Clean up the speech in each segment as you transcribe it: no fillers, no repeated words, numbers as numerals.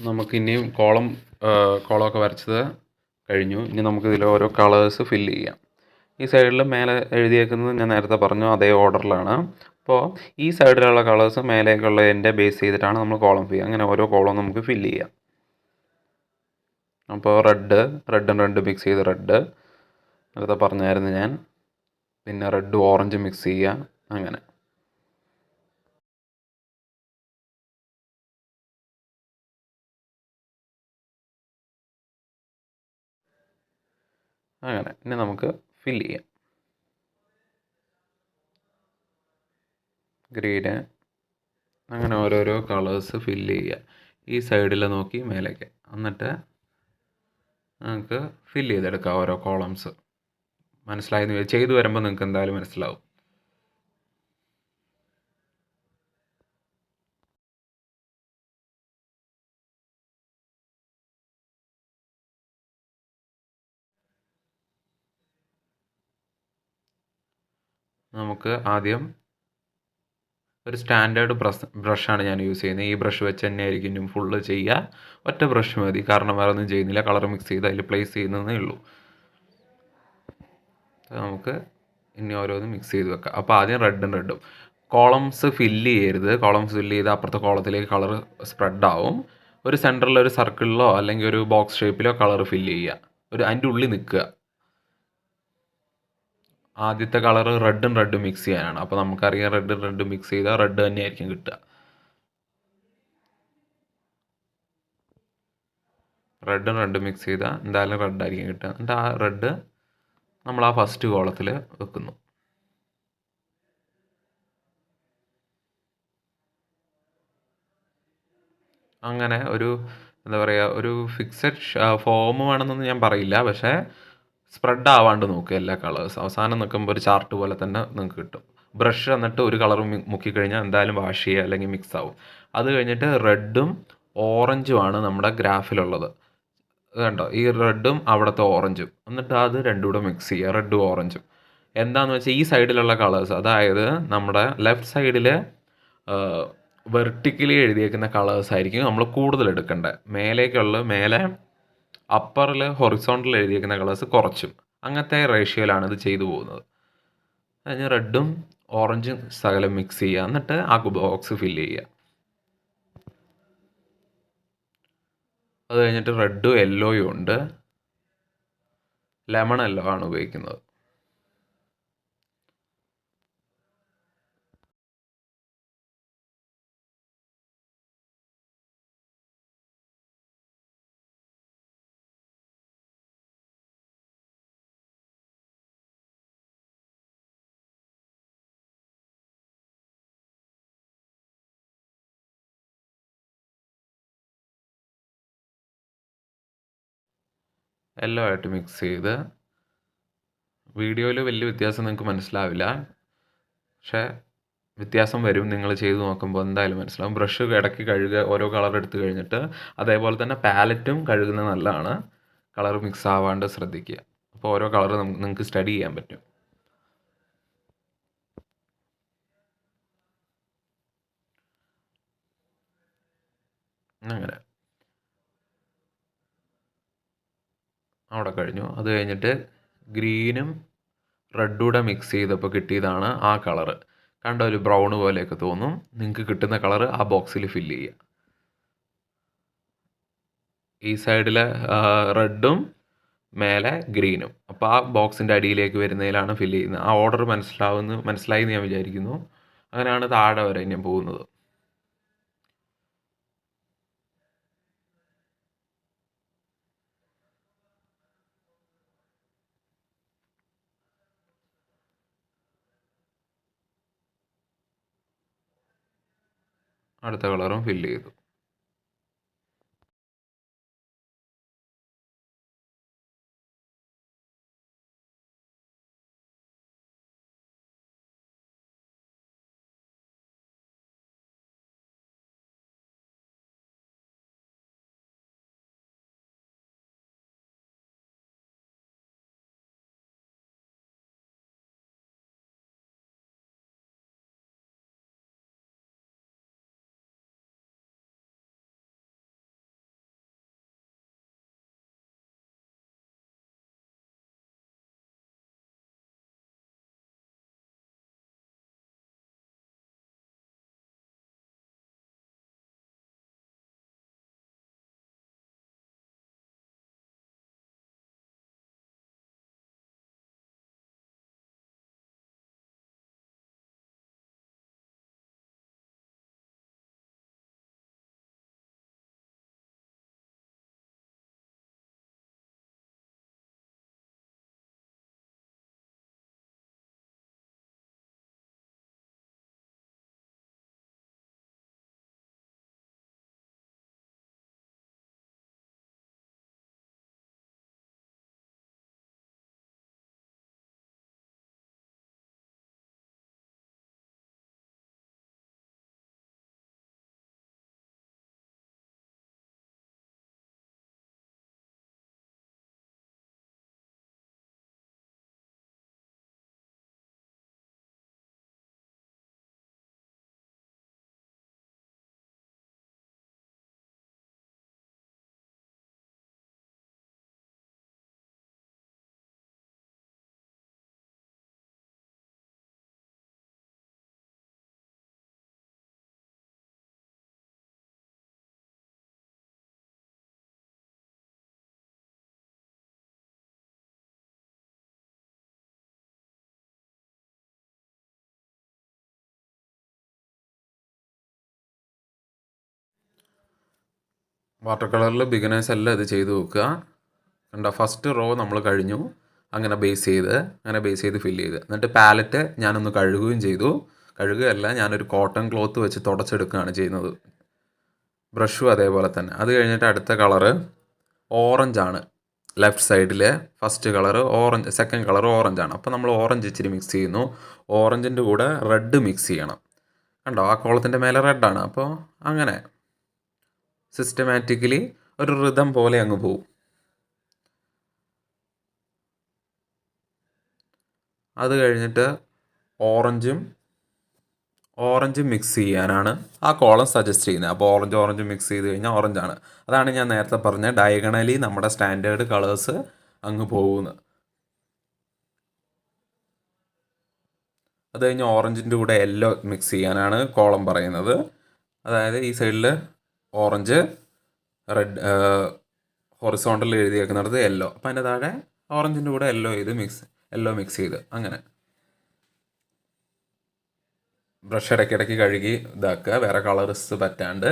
നമുക്കിനിയും കോളമൊക്കെ വരച്ചത് കഴിഞ്ഞു. ഇനി നമുക്കിതിൽ ഓരോ കളേഴ്സ് ഫില്ല് ചെയ്യാം. ഈ സൈഡിൽ മേലെ എഴുതിയേക്കുന്നത് ഞാൻ നേരത്തെ പറഞ്ഞു അതേ ഓർഡറിലാണ്. അപ്പോൾ ഈ സൈഡിലുള്ള കളേഴ്സ് മേലേക്കുള്ളതിൻ്റെ ബേസ് ചെയ്തിട്ടാണ് നമ്മൾ കോളം ഫില്ല് ചെയ്യുക. അങ്ങനെ ഓരോ കോളം നമുക്ക് ഫില്ല് ചെയ്യാം. അപ്പോൾ റെഡ് മിക്സ് ചെയ്ത് റെഡ് നേരത്തെ പറഞ്ഞായിരുന്നു ഞാൻ. പിന്നെ റെഡ് ഓറഞ്ച് മിക്സ് ചെയ്യുക. അങ്ങനെ ഇനി നമുക്ക് ഫില്ല് ചെയ്യാം. ഗ്രീന് അങ്ങനെ ഓരോരോ കളേഴ്സ് ഫില്ല് ചെയ്യുക. ഈ സൈഡിൽ നോക്കി മേലേക്ക്. എന്നിട്ട് നമുക്ക് ഫില്ല് ചെയ്തെടുക്കാം ഓരോ കോളംസ്. മനസ്സിലായെന്ന് ചെയ്തു വരുമ്പോൾ നിങ്ങൾക്ക് എന്തായാലും മനസ്സിലാവും. നമുക്ക് ആദ്യം ഒരു സ്റ്റാൻഡേർഡ് ബ്രഷാണ് ഞാൻ യൂസ് ചെയ്യുന്നത്. ഈ ബ്രഷ് വെച്ച് തന്നെ ആയിരിക്കും ഫുള്ള് ചെയ്യുക. ഒറ്റ ബ്രഷ് മതി, കാരണം വേറെ ഒന്നും ചെയ്യുന്നില്ല. കളർ മിക്സ് ചെയ്ത് അതിൽ പ്ലേസ് ചെയ്യുന്നതേ ഉള്ളൂ. നമുക്ക് ഇനി ഓരോന്നും മിക്സ് ചെയ്ത് വെക്കാം. അപ്പോൾ ആദ്യം റെഡും കോളംസ് ഫില്ല് ചെയ്യരുത്. കോളംസ് ഫില്ല് ചെയ്ത് അപ്പുറത്തെ കോളത്തിലേക്ക് കളർ സ്പ്രെഡ് ആവും. ഒരു സെൻറ്ററിൽ ഒരു സർക്കിളിലോ അല്ലെങ്കിൽ ഒരു ബോക്സ് ഷേപ്പിലോ കളർ ഫില്ല് ചെയ്യുക. അതിൻ്റെ ഉള്ളിൽ നിൽക്കുക. ആദ്യത്തെ കളർ റെഡും മിക്സ് ചെയ്യാനാണ്. അപ്പോൾ നമുക്കറിയാം റെഡ് മിക്സ് ചെയ്താൽ റെഡ് തന്നെയായിരിക്കും കിട്ടുക. റെഡ് മിക്സ് ചെയ്താൽ എന്തായാലും റെഡായിരിക്കും കിട്ടുക. എന്നിട്ട് ആ റെഡ് നമ്മൾ ആ ഫസ്റ്റ് കോളത്തിൽ വെക്കുന്നു. അങ്ങനെ എന്താ പറയുക, ഒരു ഫിക്സഡ് ഫോം വേണമെന്നൊന്നും ഞാൻ പറയില്ല. പക്ഷേ സ്പ്രെഡ് ആവാണ്ട് നോക്കുക എല്ലാ കളേഴ്സ്. അവസാനം നിൽക്കുമ്പോൾ ഒരു ചാർട്ട് പോലെ തന്നെ നിങ്ങൾക്ക് കിട്ടും. ബ്രഷ് എന്നിട്ട് ഒരു കളർ മുക്കിക്കഴിഞ്ഞാൽ എന്തായാലും വാഷ് ചെയ്യുക അല്ലെങ്കിൽ മിക്സ് ആവും. അത് കഴിഞ്ഞിട്ട് റെഡും ഓറഞ്ചുമാണ് നമ്മുടെ ഗ്രാഫിലുള്ളത്. കണ്ടോ, ഈ റെഡും അവിടുത്തെ ഓറഞ്ചും. എന്നിട്ട് അത് രണ്ടും കൂടെ മിക്സ് ചെയ്യുക, റെഡും ഓറഞ്ചും. എന്താണെന്ന് വെച്ചാൽ ഈ സൈഡിലുള്ള കളേഴ്സ്, അതായത് നമ്മുടെ ലെഫ്റ്റ് സൈഡിൽ വെർട്ടിക്കലി എഴുതിയേക്കുന്ന കളേഴ്സ് ആയിരിക്കും നമ്മൾ കൂടുതൽ എടുക്കേണ്ടത്. മേലെ അപ്പറിൽ ഹൊറിസോണ്ടൽ എഴുതിയേക്കുന്ന കളേഴ്സ് കുറച്ചും. അങ്ങനത്തെ റേഷ്യോയിലാണ് ഇത് ചെയ്തു പോകുന്നത്. അതിന് റെഡും ഓറഞ്ചും സകലം മിക്സ് ചെയ്യുക. എന്നിട്ട് ആ ബോക്സ് ഫില്ല് ചെയ്യുക. അത് കഴിഞ്ഞിട്ട് റെഡും യെല്ലോയും ഉണ്ട്. ലെമൺ യെല്ലോ ആണ് ഉപയോഗിക്കുന്നത്. യെല്ലോ ആയിട്ട് മിക്സ് ചെയ്ത്, വീഡിയോയിൽ വലിയ വ്യത്യാസം നിങ്ങൾക്ക് മനസ്സിലാവില്ല, പക്ഷേ വ്യത്യാസം വരും. നിങ്ങൾ ചെയ്ത് നോക്കുമ്പോൾ എന്തായാലും മനസ്സിലാവും. ബ്രഷ് ഇടയ്ക്ക് കഴുകുക, ഓരോ കളർ എടുത്ത് കഴിഞ്ഞിട്ട്. അതേപോലെ തന്നെ പാലറ്റും കഴുകുന്നത് നല്ലതാണ്. കളർ മിക്സ് ആവാണ്ട് ശ്രദ്ധിക്കുക. അപ്പോൾ ഓരോ കളർ നിങ്ങൾക്ക് സ്റ്റഡി ചെയ്യാൻ പറ്റും. അങ്ങനെ അവിടെ കഴിഞ്ഞു. അത് കഴിഞ്ഞിട്ട് ഗ്രീനും റെഡും കൂടെ മിക്സ് ചെയ്തപ്പോൾ കിട്ടിയതാണ് ആ കളറ്. കണ്ട ഒരു ബ്രൗൺ പോലെയൊക്കെ തോന്നും. നിങ്ങൾക്ക് കിട്ടുന്ന കളർ ആ ബോക്സിൽ ഫില്ല് ചെയ്യുക. ഈ സൈഡിൽ റെഡും മേലെ ഗ്രീനും. അപ്പോൾ ആ ബോക്സിൻ്റെ അടിയിലേക്ക് വരുന്നതിലാണ് ഫില്ല് ചെയ്യുന്നത്. ആ ഓർഡർ മനസ്സിലായി എന്ന് ഞാൻ വിചാരിക്കുന്നു. അങ്ങനെയാണ് താഴെ വരെ ഞാൻ പോകുന്നത്. അടുത്ത കളറും ഫില്ല് ചെയ്തു. വാട്ടർ കളറിൽ ബിഗിനേഴ്സ് എല്ലാം ഇത് ചെയ്ത് നോക്കുക. കണ്ടോ, ഫസ്റ്റ് റോ നമ്മൾ കഴിഞ്ഞു. അങ്ങനെ ബേസ് ചെയ്ത് ഫില്ല് ചെയ്ത്, എന്നിട്ട് പാലറ്റ് ഞാനൊന്ന് കഴുകുകയും ചെയ്തു. കഴുകുകയല്ല, ഞാനൊരു കോട്ടൺ ക്ലോത്ത് വെച്ച് തുടച്ചെടുക്കുകയാണ് ചെയ്യുന്നത്. ബ്രഷും അതേപോലെ തന്നെ. അത് കഴിഞ്ഞിട്ട് അടുത്ത കളറ് ഓറഞ്ചാണ്. ലെഫ്റ്റ് സൈഡിലെ first colour orange, second colour ഓറഞ്ചാണ്. അപ്പോൾ നമ്മൾ ഓറഞ്ച് ഇച്ചിരി മിക്സ് ചെയ്യുന്നു. ഓറഞ്ചിൻ്റെ കൂടെ റെഡ് മിക്സ് ചെയ്യണം. കണ്ടോ, ആ കോളത്തിൻ്റെ മേലെ റെഡാണ്. അപ്പോൾ അങ്ങനെ സിസ്റ്റമാറ്റിക്കലി ഒരു റിതം പോലെ അങ്ങ് പോവും. അത് കഴിഞ്ഞിട്ട് ഓറഞ്ചും മിക്സ് ചെയ്യാനാണ് ആ കോളം സജസ്റ്റ് ചെയ്യുന്നത്. അപ്പോൾ ഓറഞ്ചും മിക്സ് ചെയ്ത് കഴിഞ്ഞാൽ ഓറഞ്ചാണ്. അതാണ് ഞാൻ നേരത്തെ പറഞ്ഞ ഡയഗണലി നമ്മുടെ സ്റ്റാൻഡേർഡ് കളേഴ്സ് അങ്ങ് പോകുന്നത്. അത് കഴിഞ്ഞ് ഓറഞ്ചിൻ്റെ കൂടെ യെല്ലോ മിക്സ് ചെയ്യാനാണ് കോളം പറയുന്നത്. അതായത് ഈ സൈഡിൽ ഓറഞ്ച്, റെഡ് ഹൊറിസോണ്ടൽ എഴുതിയേക്കുന്നിടത്ത് യെല്ലോ, അപ്പം അതിൻ്റെ താഴെ ഓറഞ്ചിൻ്റെ കൂടെ യെല്ലോ മിക്സ് ചെയ്ത് അങ്ങനെ. ബ്രഷ് ഇടയ്ക്കിടയ്ക്ക് കഴുകി ഇതാക്കുക, വേറെ കളേഴ്സ് പറ്റാണ്ട്.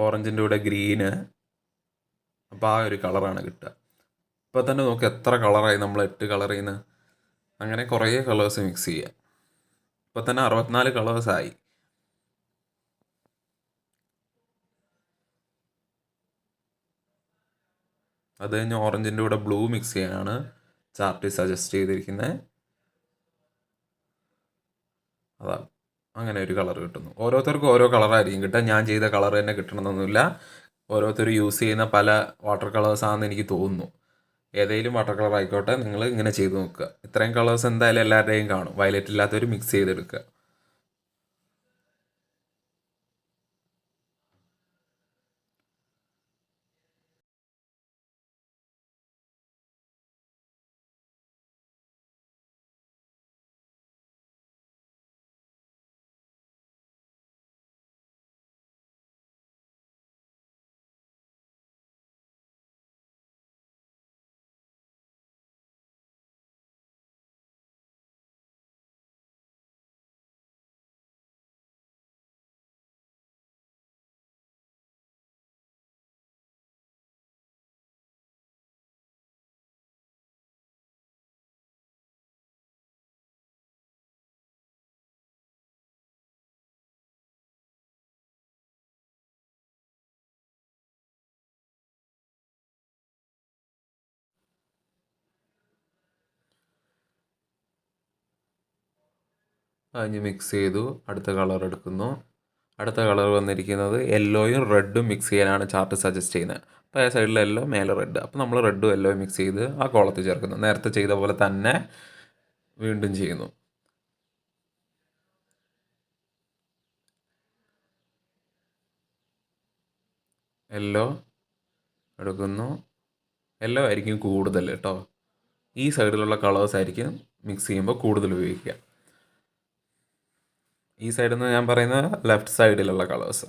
ഓറഞ്ചിൻ്റെ കൂടെ ഗ്രീന്, അപ്പോൾ ആ ഒരു കളറാണ് കിട്ടുക. ഇപ്പോൾ തന്നെ നോക്ക് എത്ര കളറായി, നമ്മൾ 8 കളർ ചെയ്യുന്നത്. അങ്ങനെ കുറേ കളേഴ്സ് മിക്സ് ചെയ്യുക. ഇപ്പോൾ തന്നെ 64 കളേഴ്സായി. അത് കഴിഞ്ഞ് ഓറഞ്ചിൻ്റെ കൂടെ ബ്ലൂ മിക്സ് ചെയ്യാനാണ് ചാർട്ട് സജസ്റ്റ് ചെയ്തിരിക്കുന്നത്. അതാ, അങ്ങനെ ഒരു കളർ കിട്ടുന്നു. ഓരോരുത്തർക്കും ഓരോ കളറായിരിക്കും കിട്ടുക. ഞാൻ ചെയ്ത കളർ തന്നെ കിട്ടണമെന്നൊന്നുമില്ല. ഓരോരുത്തർ യൂസ് ചെയ്യുന്ന പല വാട്ടർ കളേഴ്സാണെന്ന് എനിക്ക് തോന്നുന്നു. ഏതെങ്കിലും വാട്ടർ കളർ ആയിക്കോട്ടെ, നിങ്ങൾ ഇങ്ങനെ ചെയ്ത് നോക്കുക. ഇത്രയും കളേഴ്സ് എന്തായാലും എല്ലാവരുടെയും കാണും. വയലറ്റ് ഇല്ലാത്തവർ മിക്സ് ചെയ്തെടുക്കുക. അതിന് മിക്സ് ചെയ്തു. അടുത്ത കളർ എടുക്കുന്നു. അടുത്ത കളർ വന്നിരിക്കുന്നത് യെല്ലോയും റെഡും മിക്സ് ചെയ്യാനാണ് ചാർട്ട് സജസ്റ്റ് ചെയ്യുന്നത്. അപ്പോൾ ആ സൈഡിൽ യെല്ലോ, മേലെ റെഡ്. അപ്പോൾ നമ്മൾ റെഡും യെല്ലോയും മിക്സ് ചെയ്ത് ആ കോളത്തിൽ ചേർക്കുന്നു. നേരത്തെ ചെയ്ത പോലെ തന്നെ വീണ്ടും ചെയ്യുന്നു. യെല്ലോ എടുക്കുന്നു. യെല്ലോ ആയിരിക്കും കൂടുതൽ കേട്ടോ. ഈ സൈഡിലുള്ള കളേഴ്സ് ആയിരിക്കും മിക്സ് ചെയ്യുമ്പോൾ കൂടുതൽ ഉപയോഗിക്കുക. ഈ സൈഡിൽ നിന്ന് ഞാൻ പറയുന്നത് ലെഫ്റ്റ് സൈഡിലുള്ള കളേഴ്സ്.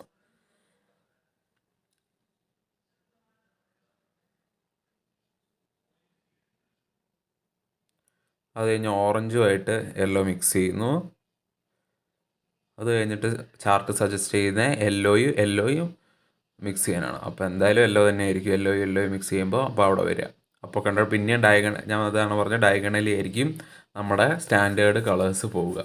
അത് കഴിഞ്ഞ് ഓറഞ്ചുമായിട്ട് യെല്ലോ മിക്സ് ചെയ്യുന്നു. അത് കഴിഞ്ഞിട്ട് ചാർട്ട് സജസ്റ്റ് ചെയ്യുന്ന യെല്ലോയും മിക്സ് ചെയ്യാനാണ്. അപ്പോൾ എന്തായാലും യെല്ലോ തന്നെ ആയിരിക്കും. യെല്ലോയും മിക്സ് ചെയ്യുമ്പോൾ അപ്പോൾ അവിടെ വരിക. അപ്പോൾ കണ്ട പിന്നെയും ഞാൻ അതാണ് പറഞ്ഞത്, ഡയഗണലി ആയിരിക്കും നമ്മുടെ സ്റ്റാൻഡേർഡ് കളേഴ്സ് പോവുക.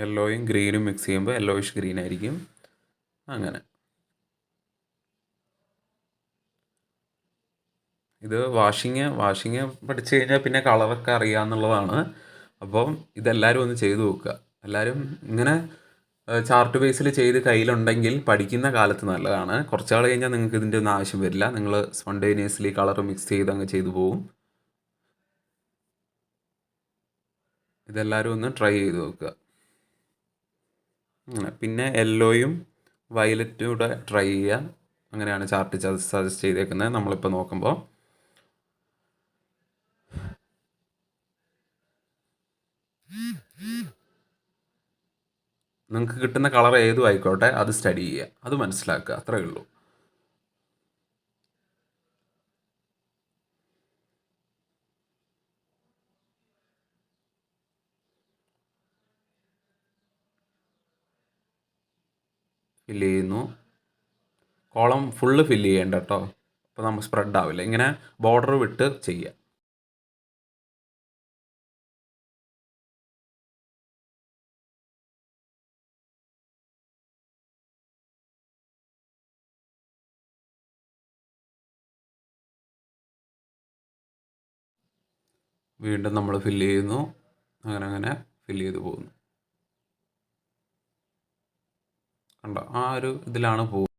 യെല്ലോയും ഗ്രീനും മിക്സ് ചെയ്യുമ്പോൾ യെല്ലോയിഷ് ഗ്രീൻ ആയിരിക്കും. അങ്ങനെ ഇത് വാഷിങ് പഠിച്ചു കഴിഞ്ഞാൽ പിന്നെ കളറൊക്കെ അറിയാമെന്നുള്ളതാണ്. അപ്പം ഇതെല്ലാവരും ഒന്ന് ചെയ്തു നോക്കുക. എല്ലാവരും ഇങ്ങനെ ചാർട്ട് ബേസിൽ ചെയ്ത് കയ്യിലുണ്ടെങ്കിൽ പഠിക്കുന്ന കാലത്ത് നല്ലതാണ്. കുറച്ചാൾ കഴിഞ്ഞാൽ നിങ്ങൾക്ക് ഇതിൻ്റെ ഒന്നും ആവശ്യം വരില്ല. നിങ്ങൾ സ്പോണ്ടേനിയസ്ലി കളർ മിക്സ് ചെയ്ത് അങ്ങ് ചെയ്തു പോകും. ഇതെല്ലാവരും ഒന്ന് ട്രൈ ചെയ്ത് നോക്കുക. അങ്ങനെ പിന്നെ യെല്ലോയും വയലറ്റും കൂടെ ട്രൈ ചെയ്യുക. അങ്ങനെയാണ് ചാർട്ട് സജസ്റ്റ് ചെയ്തേക്കുന്നത്. നമ്മളിപ്പോൾ നോക്കുമ്പോൾ നിങ്ങൾക്ക് കിട്ടുന്ന കളർ ഏതും ആയിക്കോട്ടെ, അത് സ്റ്റഡി ചെയ്യുക, അത് മനസ്സിലാക്കുക, അത്രയേ ഉള്ളൂ. ഫില്ല് ചെയ്യുന്നു. കോളം ഫുള്ള് ഫില്ല് ചെയ്യേണ്ട കേട്ടോ, അപ്പോൾ നമ്മൾ സ്പ്രെഡ് ആവില്ല. ഇങ്ങനെ ബോർഡർ വിട്ട് ചെയ്യുക. വീണ്ടും നമ്മൾ ഫില്ല് ചെയ്യുന്നു. അങ്ങനെ അങ്ങനെ ഫില്ല് ചെയ്ത് പോകുന്നു. കണ്ടോ, ആ ഒരു ഇതിലാണ് പോകുന്നത്.